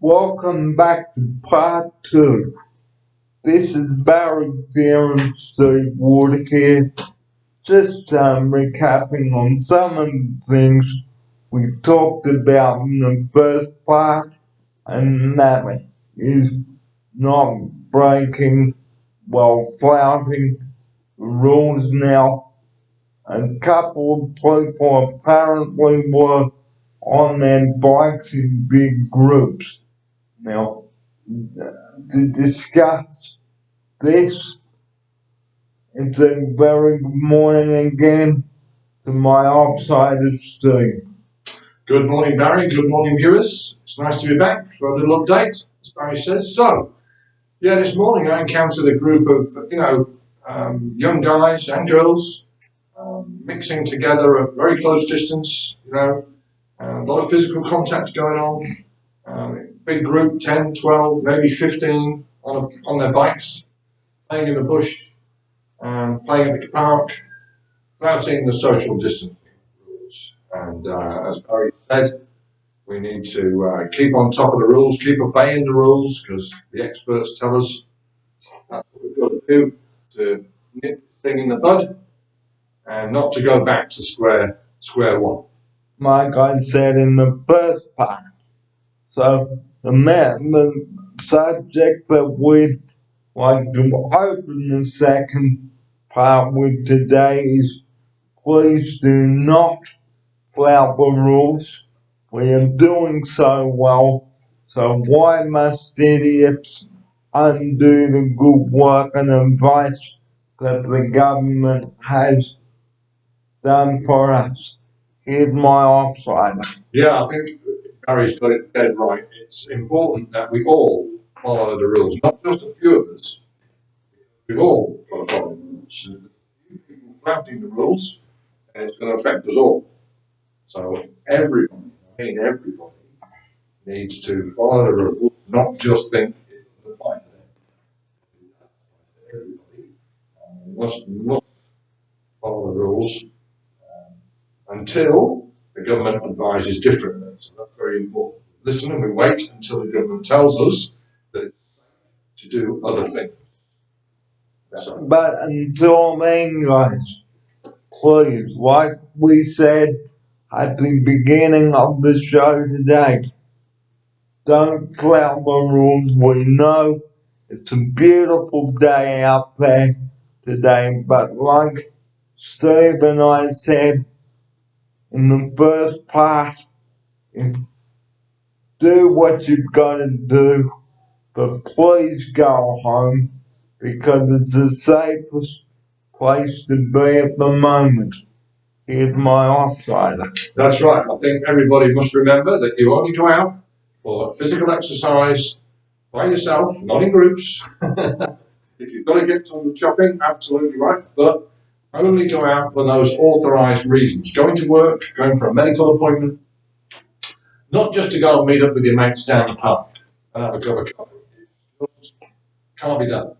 Welcome back to part two. This is Barry here and Steve Water here. Just recapping on some of the things we talked about in the first part, and that is not breaking, flouting the rules now. A couple of people apparently were on their bikes in big groups. Now, to discuss this, it's a very good morning again to my offsider Steve. Good morning, Barry. Good morning, viewers. It's nice to be back for a little update, as Barry says. So, this morning I encountered a group of, young guys and girls mixing together at very close distance, a lot of physical contact going on. Big group, 10, 12, maybe 15 on their bikes, playing in the bush, playing at the park, flouting the social distancing rules. And as Barry said, we need to keep on top of the rules, keep obeying the rules, because the experts tell us that's what we've got to do to nip this thing in the bud and not to go back to square one. Like I said in the first part. So the subject that we'd like to open the second part with today is please do not flout the rules. We are doing so well, so why must idiots undo the good work and advice that the government has done for us? Here's my offsider. Yeah, I think Barry's got it dead right. It's important that we all follow the rules, not just a few of us. We've all got to follow the rules. If a few people flouting the rules, and it's going to affect us all. So everybody needs to follow the rules, not just think it doesn't apply to them. Everybody must follow the rules until the government advises differently. So that's very important. Listen, and we wait until the government tells us that it's safe to do other things. So, But until then, guys, please, like we said at the beginning of the show today, don't flout the rules. We know it's a beautiful day out there today, but like Steve and I said in the first part, do what you've got to do, but please go home because it's the safest place to be at the moment. Here's my offsider. that's right. I think everybody must remember that you only go out for physical exercise by yourself, not in groups. If you've got to get some shopping, absolutely right, but only go out for those authorised reasons. Going to work, going for a medical appointment, not just to go and meet up with your mates down the pub and have a cup of coffee. It just can't be done.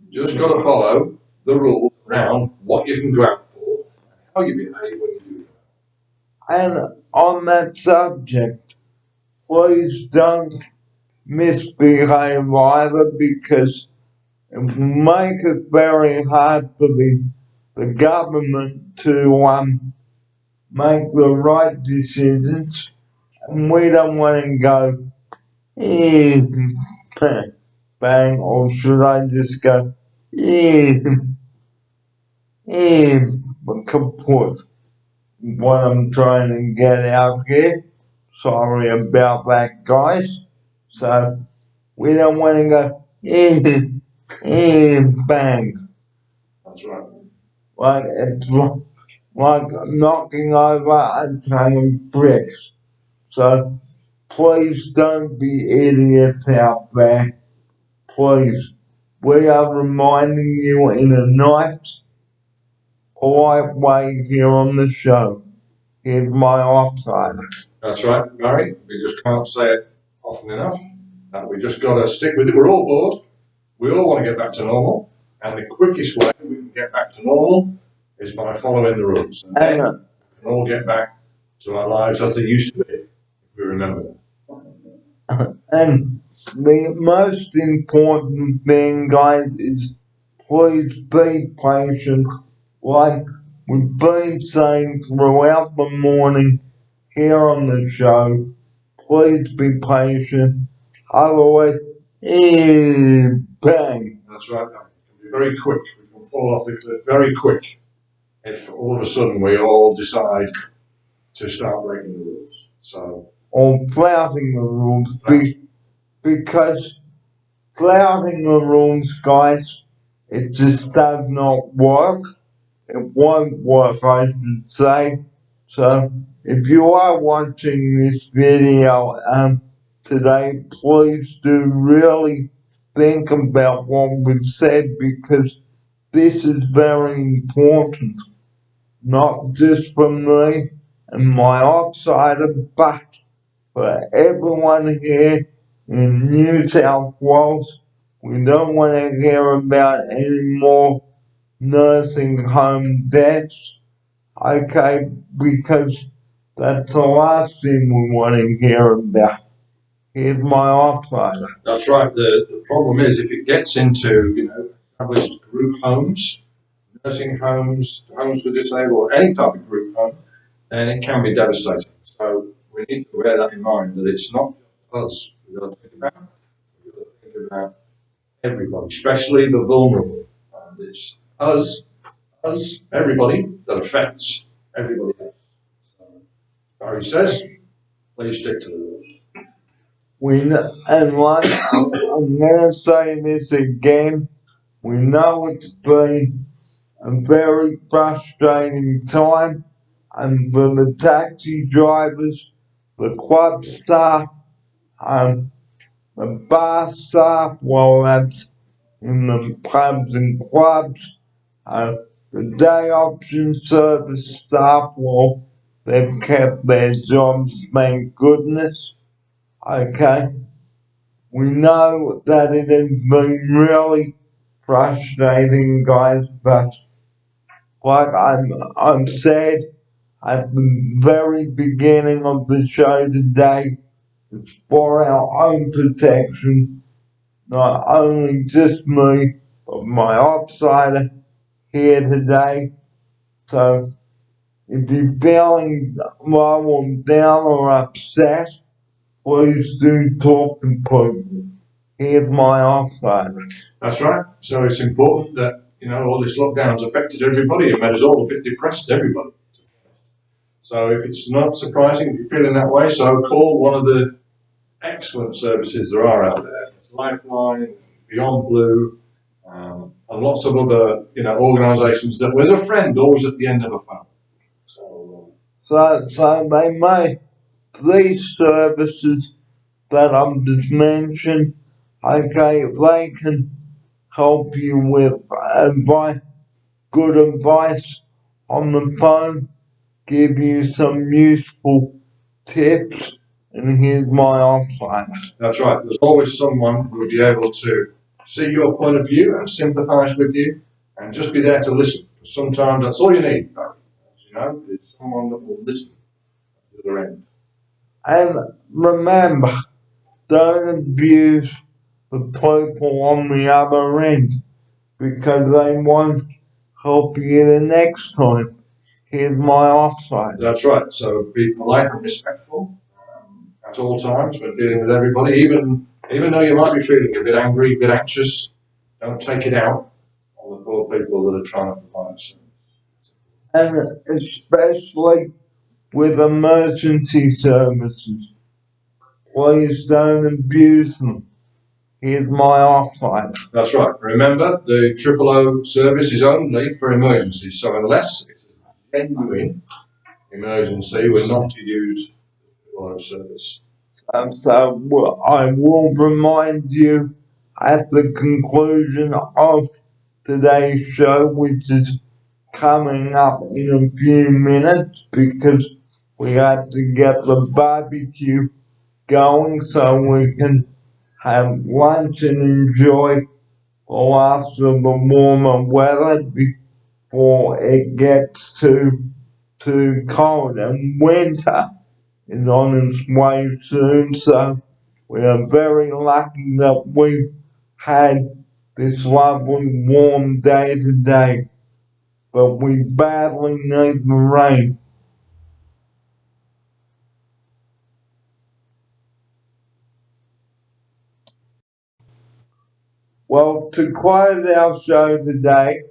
You just got to follow the rules around what you can go out for and how you behave when you do it. And on that subject, please don't misbehave either because it will make it very hard for the government to make the right decisions, and we don't want to go eh, bang, or should I just go kaput? What I'm trying to get out here. Sorry about that, guys. So we don't want to go bang. That's right. Like it's like knocking over a ton of bricks. So please don't be idiots out there. Please. We are reminding you in a nice, polite way here on the show. Here's my offsider. That's right, Barry. We just can't say it often enough. We just got to stick with it. We're all bored. We all want to get back to normal. And the quickest way we can get back to normal is by following the rules. And then we can all get back to our lives as they used to be, if we remember them. And the most important thing, guys, is please be patient. Like we've been saying throughout the morning here on the show, please be patient. Otherwise, bang. That's right. It can be very quick. We can fall off the cliff very quick if all of a sudden we all decide to start breaking the rules. So, Or flouting the rules because flouting the rules, guys, it just does not work. It won't work, I should say. So, if you are watching this video today, please do really think about what we've said because this is very important, not just for me and my outsider, but for everyone here in New South Wales. We don't want to hear about any more nursing home deaths, okay, because that's the last thing we want to hear about. Here's my outsider. that's right. The problem is if it gets into, established group homes, nursing homes, homes for disabled, any type of group home, then it can be devastating. So we need to bear that in mind that it's not us we've got to think about. We've got to think about everybody, especially the vulnerable. And it's us, everybody that affects everybody else. So Barry says, please stick to the rules. And like, I'm gonna say this again, we know it's been a very frustrating time, and for the taxi drivers, the club staff, the bar staff, well, that's in the pubs and clubs, the day option service staff, well, they've kept their jobs, thank goodness. Okay, we know that it has been really frustrating, guys, but like I'm said at the very beginning of the show today, it's for our own protection, not only just me, but my outsider here today. So if you're feeling low or down or upset, please do talk to people. Here's my outsider. That's right. So it's important that, all this lockdown's affected everybody and made us all a bit depressed, everybody. So if it's not surprising, if you're feeling that way, so call one of the excellent services there are out there. Lifeline, Beyond Blue, and lots of other, organisations that there's a friend always at the end of a phone. So they may, these services that I'm just mentioned, okay, they can help you with advice, good advice on the phone, give you some useful tips, and here's my outsider. That's right. There's always someone who will be able to see your point of view and sympathise with you and just be there to listen. Sometimes that's all you need, it's someone that will listen to the end. And remember, don't abuse the people on the other end because they won't help you the next time. Here's my outside. That's right. So be polite and respectful at all times when dealing with everybody, even though you might be feeling a bit angry, a bit anxious. Don't take it out on the poor people that are trying to provide service. And especially with emergency services, please don't abuse them. Here's my outside. That's right. Remember, the 000 service is only for emergencies. So unless it's a genuine emergency, we're not to use the 000 service. So I will remind you at the conclusion of today's show, which is coming up in a few minutes because we have to get the barbecue going so we can have lunch and enjoy the last of the warmer weather before it gets too cold, and winter is on its way soon. So We are very lucky that we've had this lovely warm day today, but we badly need the rain. Well, to close our show today,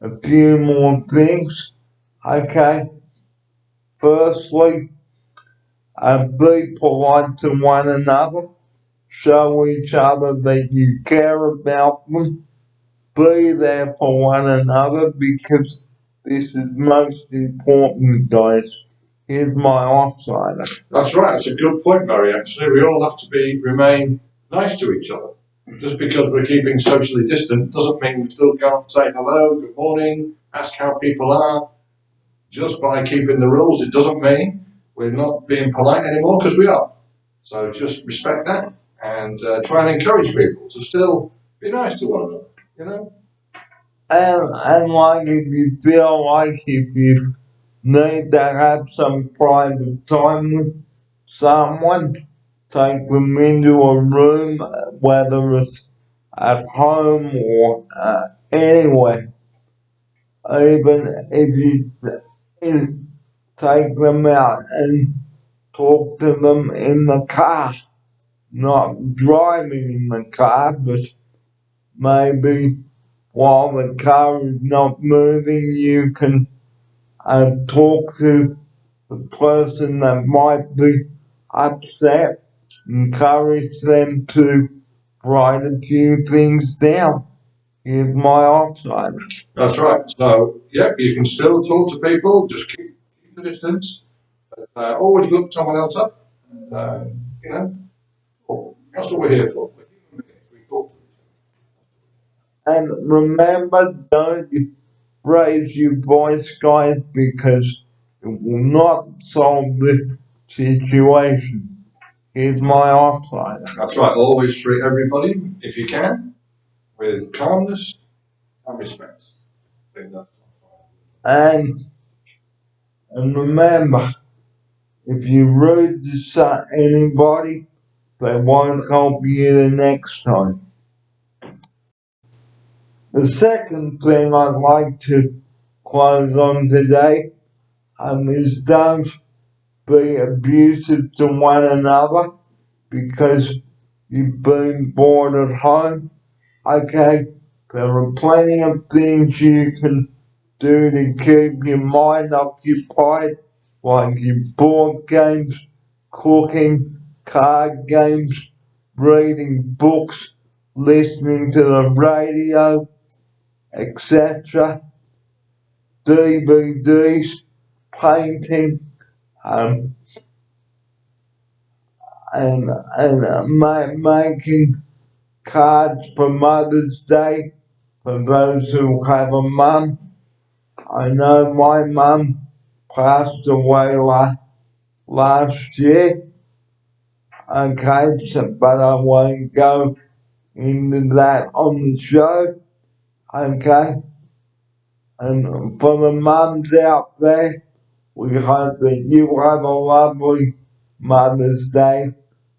a few more things. Okay, firstly, be polite to one another. Show each other that you care about them. Be there for one another because this is most important, guys. Here's my offsider. That's right. It's a good point, Barry. Actually, we all have to remain nice to each other. Just because we're keeping socially distant doesn't mean we still can't say hello, good morning, ask how people are. Just by keeping the rules, it doesn't mean we're not being polite anymore, because we are. So just respect that and try and encourage people to still be nice to one another. You know. And like if you feel like if you need to have some private time with someone, take them into a room, whether it's at home or anywhere. Even if you take them out and talk to them in the car, not driving in the car, but maybe while the car is not moving, you can talk to the person that might be upset, encourage them to write a few things down. Here's my offside. That's right. So, yeah, you can still talk to people, just keep the distance. Always look someone else up. You know, that's what we're here for. We talk to each And remember, don't raise your voice, guys, because it will not solve the situation. Here's my offside. other. That's right. Always treat everybody, if you can, with calmness and respect. I think that's And remember, if you rude to anybody, they won't help you the next time. The second thing I'd like to close on today is don't be abusive to one another because you've been bored at home. Okay, there are plenty of things you can do to keep your mind occupied, like your board games, cooking, card games, reading books, listening to the radio, etc. DVDs, painting, um, and making cards for Mother's Day for those who have a mum. I know my mum passed away last year. Okay, so, but I won't go into that on the show. Okay, and for the mums out there, we hope that you have a lovely Mother's Day.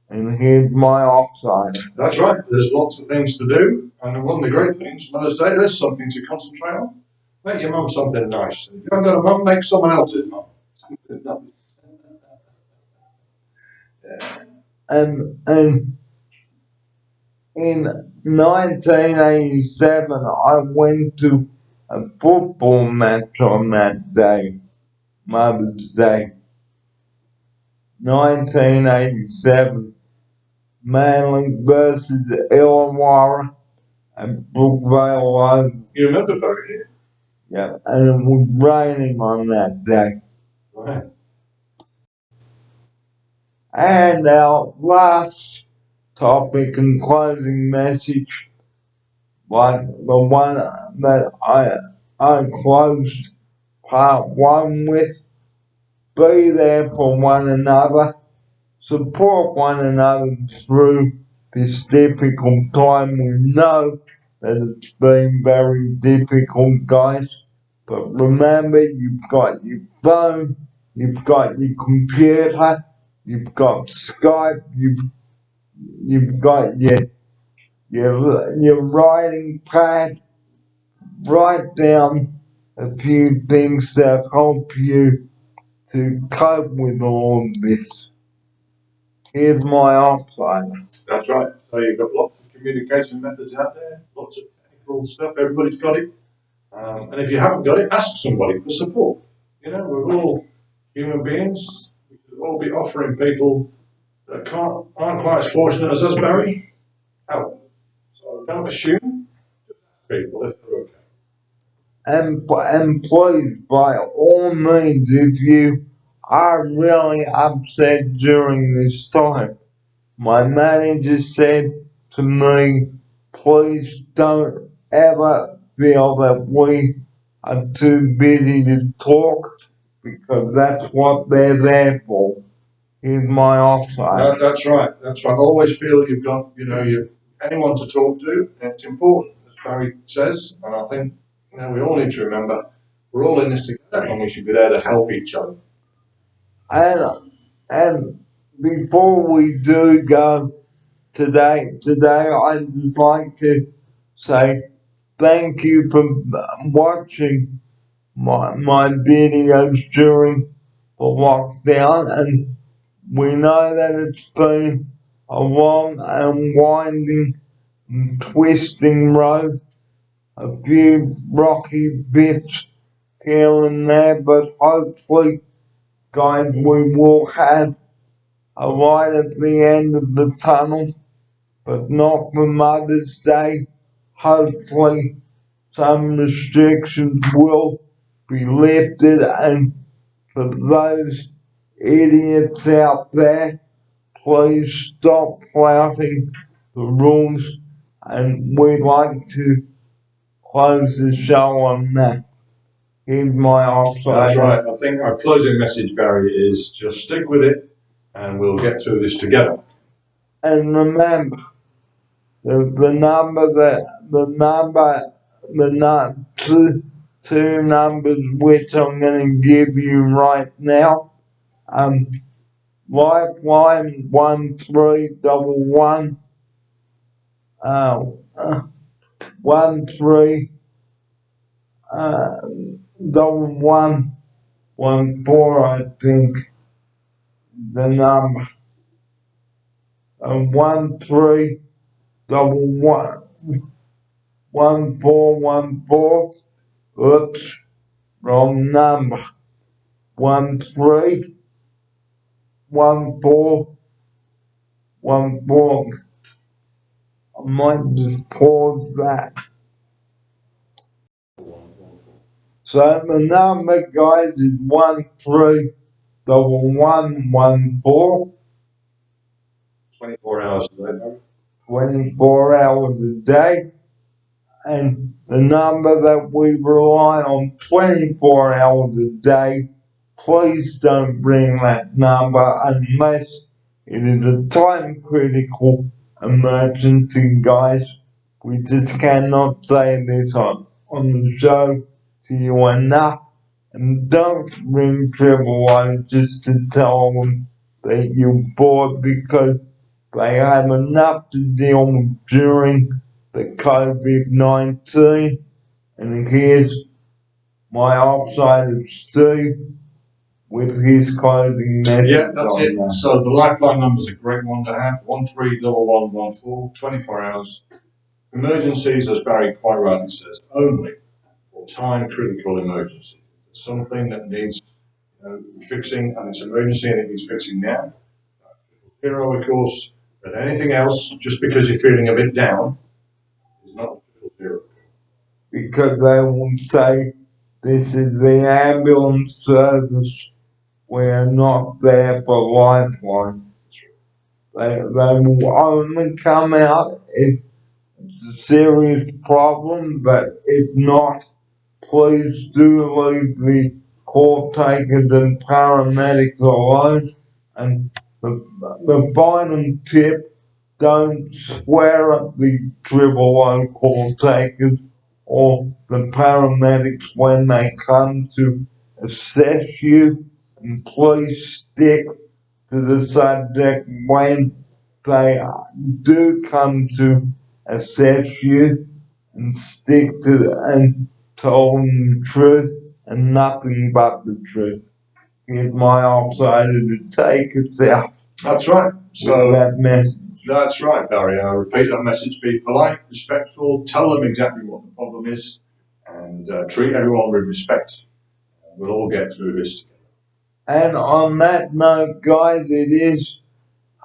And here's my offside. That's right. There's lots of things to do, and one of the great things, Mother's Day, there's something to concentrate on. Make your mum something nice. If you haven't got a mum, make someone else's mum. And in 1987, I went to a football match on that day, Mother's Day. 1987, Manly versus Illawarra at Brookvale. You remember, Barry? Yeah, and it was raining on that day. Right. And our last topic and closing message, like the one that I closed part one with, be there for one another, support one another through this difficult time. We know that it's been very difficult, guys, but remember, you've got your phone, you've got your computer, you've got Skype, you've got your writing pad, write down a few things that help you to cope with all of this. Here's my upside. That's right. So you've got lots of communication methods out there, lots of technical stuff. Everybody's got it. And if you haven't got it, ask somebody for support. You know, we're all human beings. We should all be offering people that aren't quite as fortunate as us, Barry, help. So don't assume. Just ask people if they're okay. And please, by all means, if you are really upset during this time, my manager said to me, please don't ever feel that we are too busy to talk, because that's what they're there for. Here's my offside. That's right. That's right. Always feel you've got, anyone to talk to. It's important, as Barry says. And I think, we all need to remember we're all in this together, and we should be there to help each other. And before we do go today, I'd just like to say thank you for watching my videos during the lockdown, and we know that it's been a long and winding and twisting road, a few rocky bits here and there, but hopefully, guys, we will have a light at the end of the tunnel, but not for Mother's Day. Hopefully, some restrictions will be lifted, and for those idiots out there, please stop flouting the rules, and we'd like to close the show on that. Here's my offside. That's right. I think our closing message, Barry, is just stick with it, and we'll get through this together. And remember, two numbers which I'm going to give you right now. Lifeline 1311 1114, I think the number. 13111414. Oops, wrong number. 131414. I might just pause that. So the number, guys, is 131114. 24 hours a day. 24 hours a day. And the number that we rely on 24 hours a day, please don't ring that number unless it is a time critical emergency, guys. We just cannot say this on the show to you enough. And don't ring 000 just to tell them that you're bored, because they have enough to deal with during the COVID-19. And here's my offside of Steve with his closing message. Yeah, that's it. That. So the lifeline number is a great one to have. 131114, 24 hours. Emergencies, as Barry quite rightly says, only for time critical emergency. Something that needs fixing, and it's an emergency and it needs fixing now. Hero, of course, but anything else, just because you're feeling a bit down, is not hero. Because they will say, this is the ambulance service, we are not there for lifeline. They will only come out if it's a serious problem, but if not, please do leave the call takers and paramedics alone. And the final tip, don't swear at the 000 call takers or the paramedics when they come to assess you, and please stick to the subject when they do come to assess you and stick to and tell them the truth and nothing but the truth. Here's my outsider to take us out That's right. with So that message. that's right, Barry. I repeat that message: be polite, respectful, tell them exactly what the problem is, and treat everyone with respect. We'll all get through this together. And on that note, guys, it is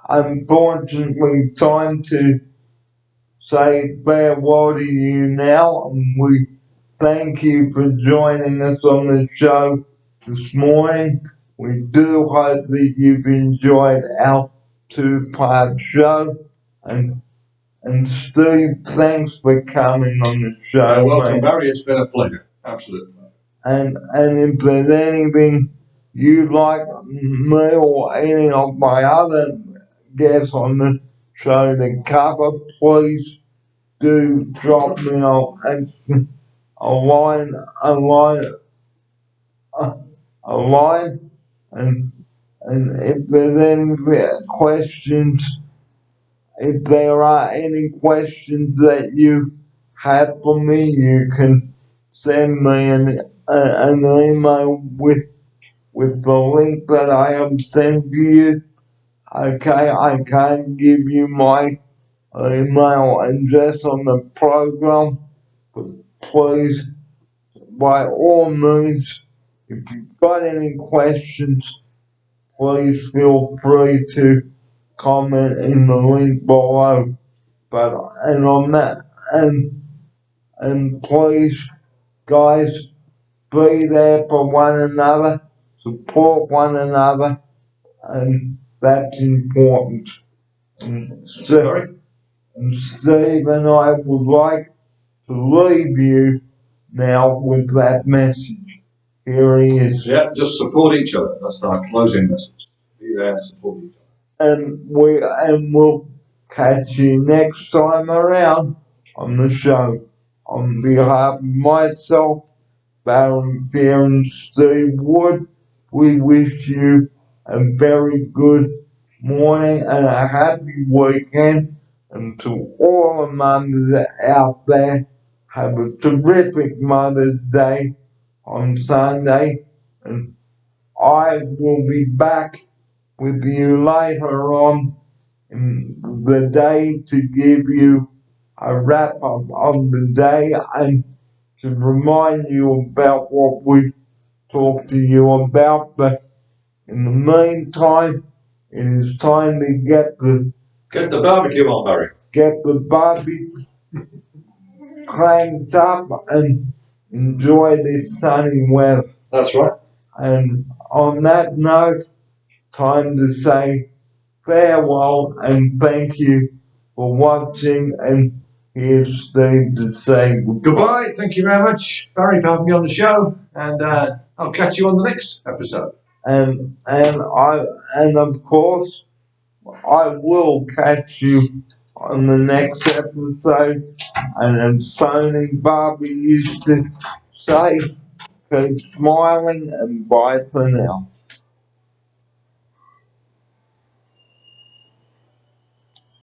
unfortunately time to say farewell to you now, and we thank you for joining us on the show this morning. We do hope that you've enjoyed our two-part show, and Steve, thanks for coming on the show. Welcome, mate. Barry. It's been a pleasure. Absolutely. And if there's anything you'd like me or any of my other guests on the show to cover, please do drop me a line, and if there's any questions, if there are any questions that you have for me, you can send me an email with the link that I have sent to you. Okay, I can't give you my email address on the program, but please, by all means, if you've got any questions, please feel free to comment in the link below. But and on that and please, guys, be there for one another, support one another, and that's important. And Sorry. Steve and I would like to leave you now with that message. Here he is. Yeah, just support each other. That's our closing message. Be there, support each other. And we'll catch you next time around on the show. On behalf of myself, Barry Fair and Steve Wood, we wish you a very good morning and a happy weekend. And to all the mothers out there, have a terrific Mother's Day on Sunday. And I will be back with you later on in the day to give you a wrap up of the day and to remind you about what we talked to you about. But in the meantime, it is time to get the barbecue on, Barry. Get the barbecue cranked up and enjoy this sunny weather. That's right. And on that note, time to say farewell and thank you for watching. And here's Steve to say Goodbye. Thank you very much, Barry, for having me on the show. And I'll catch you on the next episode. And of course, I will catch you on the next episode. And as Tony Barbie used to say, keep smiling and bye for now.